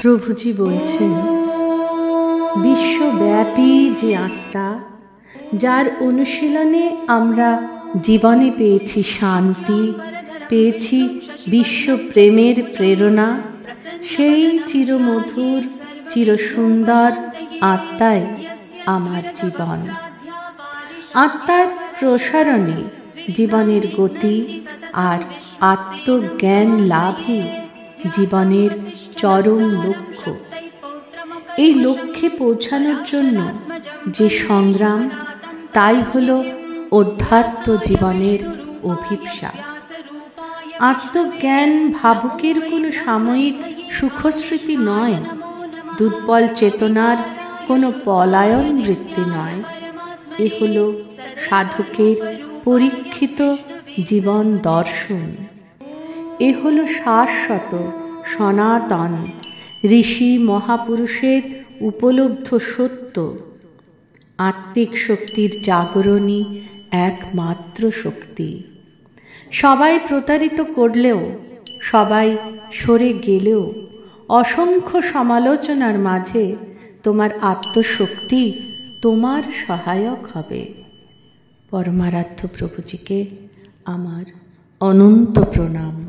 প্রভুজি বলছেন, বিশ্বব্যাপী যে আত্মা, যার অনুশীলনে আমরা জীবনে পেয়েছি শান্তি, পেয়েছি বিশ্বপ্রেমের প্রেরণা, সেই চিরমধুর চিরসুন্দর আত্মাই আমার জীবন। আত্মার প্রসারণে জীবনের গতি আর আত্মজ্ঞান লাভই জীবনের চরম লক্ষ্য। এই লক্ষ্যে পৌঁছানোর জন্য যে সংগ্রাম, তাই হল অধ্যাত্ম জীবনের অভিপ্সা। আত্মজ্ঞান ভাবুকের কোনো সাময়িক সুখস্মৃতি নয়, দুর্বল চেতনার কোনো পলায়ন বৃত্তি নয়। এ হল সাধকের পরীক্ষিত জীবন দর্শন। এ হল শাশ্বত সনাতন ঋষি মহাপুরুষের উপলব্ধ সত্য। আত্মিক শক্তির জাগরণই একমাত্র শক্তি। সবাই প্রতারিত করলেও, সবাই সরে গেলেও, অসংখ্য সমালোচনার মাঝে তোমার আত্মশক্তি তোমার সহায়ক হবে। পরমারাধ্য প্রভুজিকে আমার অনন্ত প্রণাম।